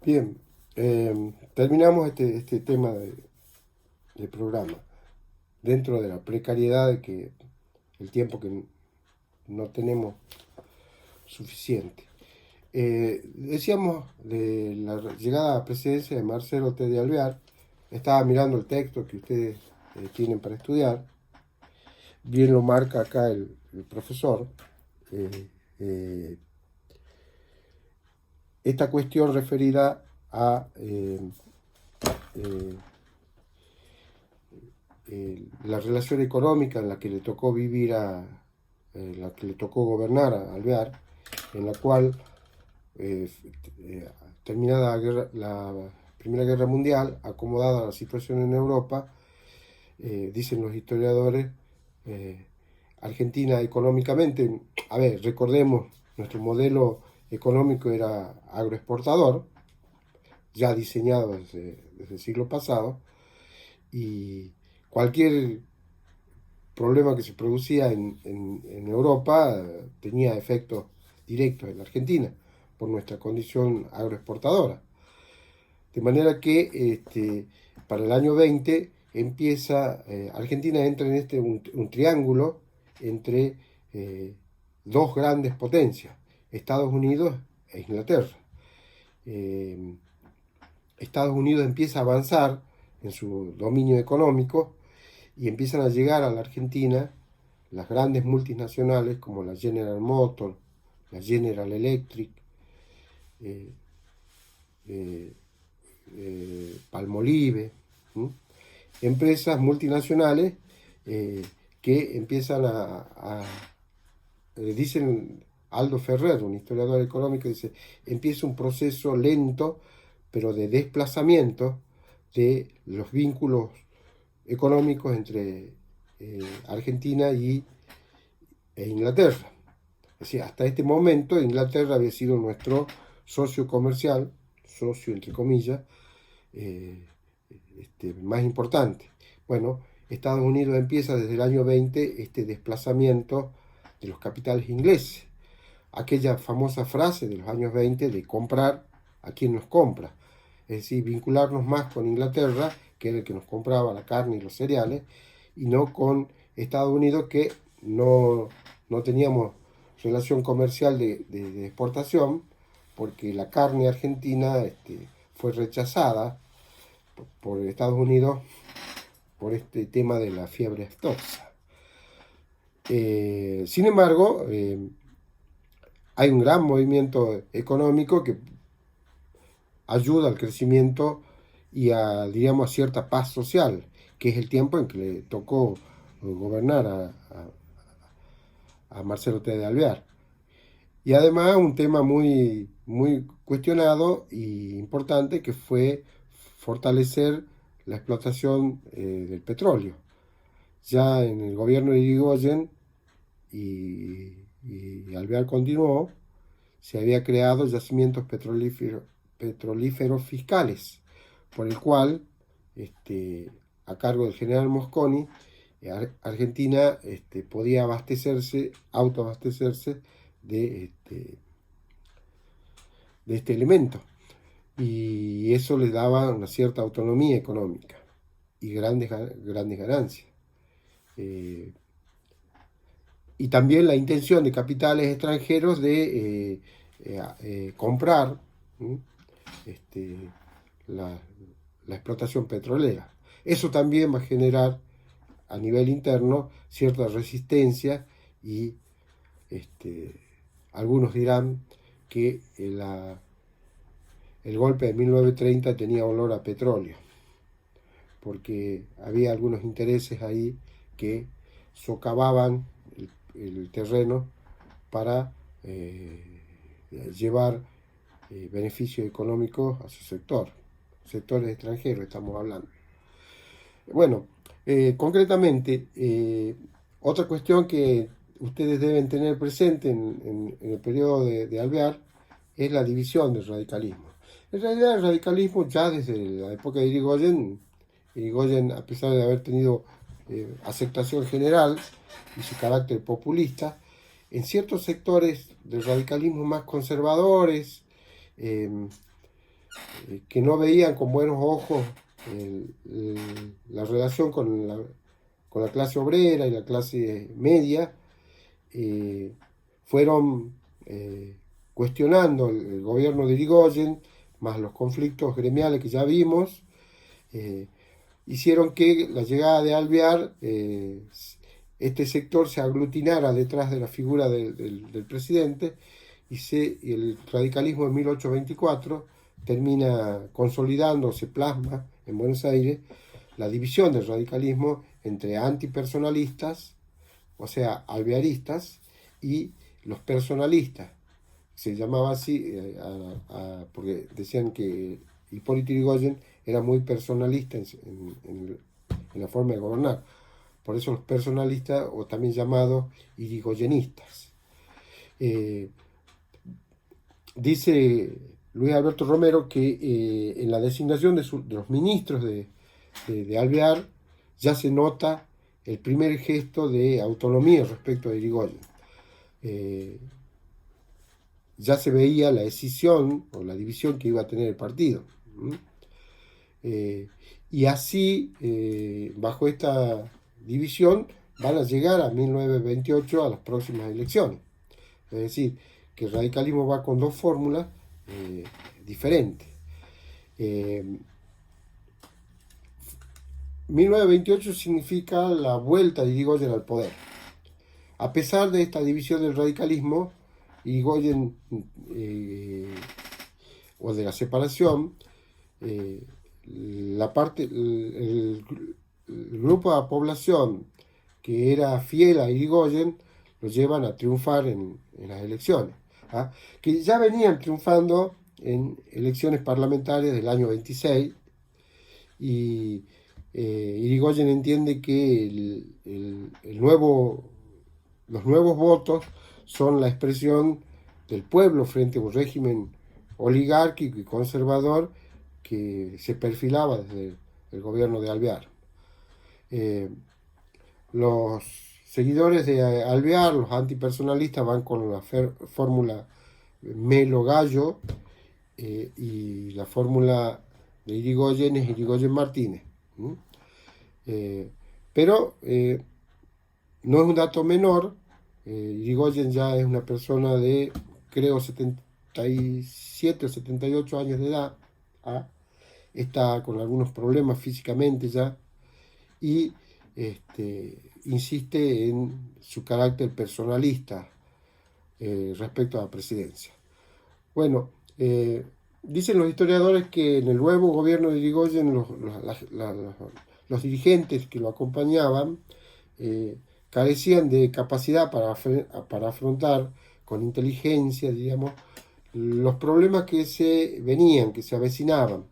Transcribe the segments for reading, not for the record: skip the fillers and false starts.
Bien, terminamos este tema de programa, dentro de la precariedad de que el tiempo que no tenemos suficiente. Decíamos de la llegada a la presidencia de Marcelo T. de Alvear. Estaba mirando el texto que ustedes tienen para estudiar, bien lo marca acá el profesor. eh, eh, esta cuestión referida a eh, la relación económica en la que le tocó vivir la que le tocó gobernar a Alvear, en la cual, eh, terminada la Primera Guerra Mundial, acomodada la situación en Europa, dicen los historiadores, eh, Argentina económicamente, a ver, recordemos, nuestro modelo económico era agroexportador, ya diseñado desde el siglo pasado, y cualquier problema que se producía en Europa tenía efectos directos en la Argentina por nuestra condición agroexportadora. De manera que para el año 20 empieza, Argentina entra en un triángulo entre dos grandes potencias, Estados Unidos e Inglaterra. Eh, Estados Unidos empieza a avanzar en su dominio económico y empiezan a llegar a la Argentina las grandes multinacionales como la General Motors, la General Electric, eh, eh, Palmolive, ¿m? Empresas multinacionales que empiezan dicen Aldo Ferrer, un historiador económico, dice, empieza un proceso lento, pero de desplazamiento de los vínculos económicos entre Argentina e Inglaterra. Es decir, hasta este momento Inglaterra había sido nuestro socio comercial, socio entre comillas, eh, más importante. Bueno, Estados Unidos empieza desde el año 20 este desplazamiento de los capitales ingleses. Aquella famosa frase de los años 20 de comprar a quien nos compra. Es decir, vincularnos más con Inglaterra, que era el que nos compraba la carne y los cereales, y no con Estados Unidos, que no teníamos relación comercial de exportación, porque la carne argentina fue rechazada por Estados Unidos por este tema de la fiebre aftosa. Sin embargo, hay un gran movimiento económico que ayuda al crecimiento y diríamos, a cierta paz social, que es el tiempo en que le tocó gobernar a Marcelo T. de Alvear. Y además un tema muy cuestionado y importante, que fue fortalecer la explotación del petróleo. Ya en el gobierno de Irigoyen y Alvear continuó, se había creado yacimientos petrolíferos fiscales, por el cual, a cargo del general Mosconi, Argentina podía autoabastecerse de este elemento. Y eso le daba una cierta autonomía económica y grandes ganancias. Y también la intención de capitales extranjeros de comprar este, la, la explotación petrolera. Eso también va a generar a nivel interno cierta resistencia y algunos dirán que el golpe de 1930 tenía olor a petróleo, porque había algunos intereses ahí que socavaban el terreno para llevar beneficios económicos a su sector, sectores extranjeros estamos hablando. Bueno, concretamente, otra cuestión que ustedes deben tener presente en el periodo de Alvear es la división del radicalismo. En realidad el radicalismo ya desde la época de Irigoyen, a pesar de haber tenido aceptación general y su carácter populista, en ciertos sectores del radicalismo más conservadores, eh, que no veían con buenos ojos la relación con la clase obrera y la clase media, fueron cuestionando el gobierno de Irigoyen, más los conflictos gremiales que ya vimos, hicieron que la llegada de Alvear, este sector se aglutinara detrás de la figura del presidente, y el radicalismo en 1824 termina consolidando, se plasma en Buenos Aires la división del radicalismo entre antipersonalistas, o sea, alvearistas, y los personalistas. Se llamaba así porque decían que Hipólito Yrigoyen era muy personalista en la forma de gobernar. Por eso los personalistas, o también llamados irigoyenistas. Dice Luis Alberto Romero que en la designación de los ministros de Alvear ya se nota el primer gesto de autonomía respecto a Irigoyen. Ya se veía la escisión o la división que iba a tener el partido. Y así, bajo esta división, van a llegar a 1928 a las próximas elecciones. Es decir, que el radicalismo va con dos fórmulas diferentes. 1928 significa la vuelta de Irigoyen al poder. A pesar de esta división del radicalismo, Irigoyen, o de la separación, el grupo de población que era fiel a Irigoyen lo llevan a triunfar en las elecciones, que ya venían triunfando en elecciones parlamentarias del año 26, y Irigoyen entiende que los nuevos votos son la expresión del pueblo frente a un régimen oligárquico y conservador que se perfilaba desde el gobierno de Alvear. Los seguidores de Alvear, los antipersonalistas, van con la fórmula Melo-Gallo, y la fórmula de Irigoyen es Irigoyen-Martínez. Pero no es un dato menor. Irigoyen ya es una persona de, creo, 77 o 78 años de edad. Está con algunos problemas físicamente ya, y insiste en su carácter personalista respecto a la presidencia. Bueno, dicen los historiadores que en el nuevo gobierno de Irigoyen los dirigentes que lo acompañaban carecían de capacidad para afrontar con inteligencia, digamos, los problemas que se avecinaban.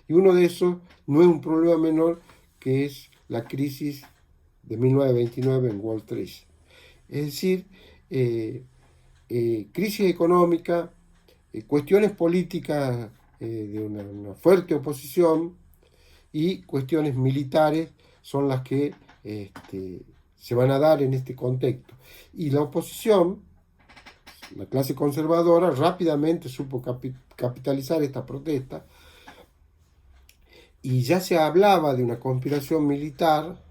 Y uno de esos no es un problema menor, que es la crisis de 1929 en Wall Street. Es decir, crisis económica, cuestiones políticas de una fuerte oposición, y cuestiones militares son las que se van a dar en este contexto. Y la oposición, la clase conservadora, rápidamente supo capitalizar esta protesta, y ya se hablaba de una conspiración militar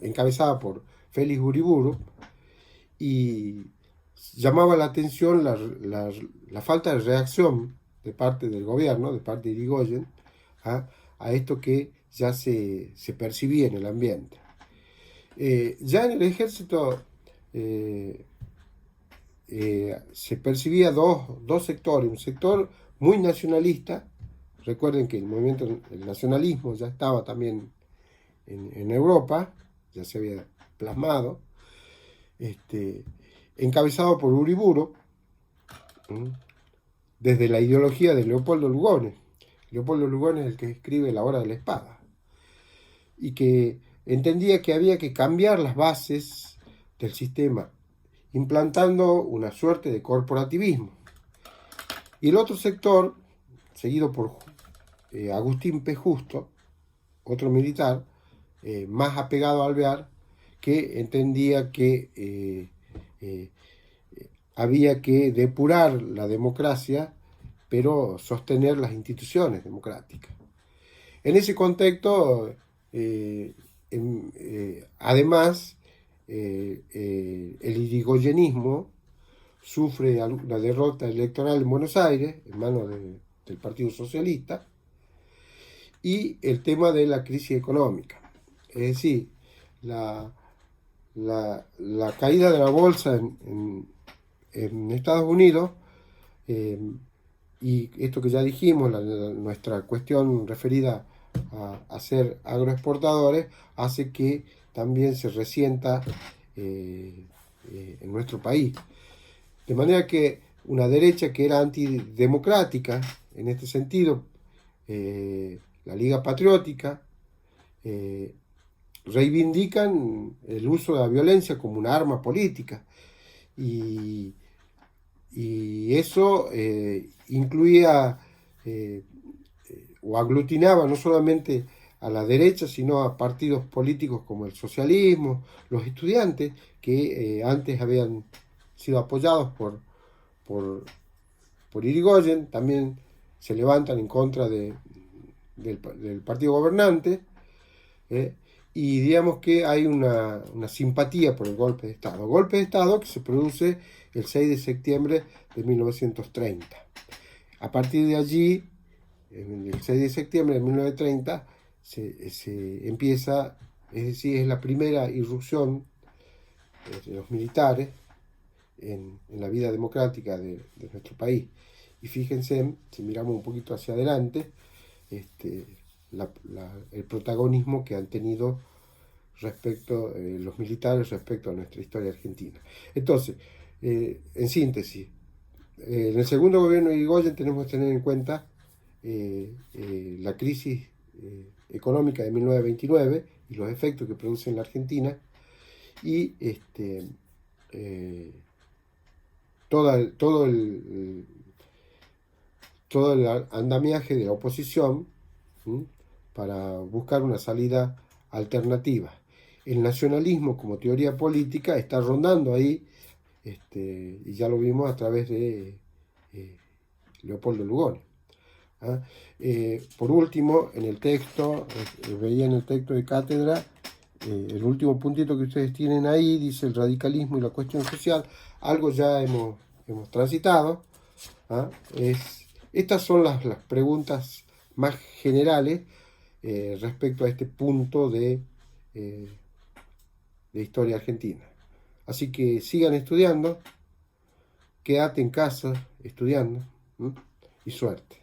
encabezada por Félix Uriburu, y llamaba la atención la falta de reacción de parte del gobierno, de parte de Irigoyen, a esto que ya se percibía en el ambiente. Ya en el ejército se percibía dos sectores: un sector muy nacionalista. Recuerden que el nacionalismo ya estaba también en Europa, ya se había plasmado, encabezado por Uriburu, desde la ideología de Leopoldo Lugones. Leopoldo Lugones es el que escribe La Hora de la Espada, y que entendía que había que cambiar las bases del sistema, implantando una suerte de corporativismo. Y el otro sector, seguido por Agustín P. Justo, otro militar, más apegado a Alvear, que entendía que había que depurar la democracia, pero sostener las instituciones democráticas. En ese contexto, además, el irigoyenismo sufre una derrota electoral en Buenos Aires, en manos del Partido Socialista, y el tema de la crisis económica. Es decir, la caída de la bolsa en Estados Unidos, y esto que ya dijimos, nuestra cuestión referida a ser agroexportadores, hace que también se resienta en nuestro país. De manera que una derecha que era antidemocrática, en este sentido, la Liga Patriótica, reivindican el uso de la violencia como una arma política. Y eso incluía o aglutinaba no solamente a la derecha, sino a partidos políticos como el socialismo, los estudiantes, que antes habían sido apoyados por Irigoyen, también se levantan en contra del partido gobernante, y digamos que hay una simpatía por el golpe de Estado. Golpe de Estado que se produce el 6 de septiembre de 1930. A partir de allí, el 6 de septiembre de 1930, se empieza, es decir, es la primera irrupción de los militares en la vida democrática de nuestro país. Y fíjense, si miramos un poquito hacia adelante, el protagonismo que han tenido respecto los militares respecto a nuestra historia argentina. Entonces, en síntesis, en el segundo gobierno de Irigoyen tenemos que tener en cuenta la crisis económica de 1929 y los efectos que produce en la Argentina, y todo el andamiaje de la oposición, para buscar una salida alternativa. El nacionalismo como teoría política está rondando ahí, y ya lo vimos a través de Leopoldo Lugones. Por último, en el texto, veía en el texto de cátedra, el último puntito que ustedes tienen ahí, dice el radicalismo y la cuestión social, algo ya hemos transitado. Estas son las preguntas más generales respecto a este punto de historia argentina. Así que sigan estudiando, quédate en casa estudiando, y suerte.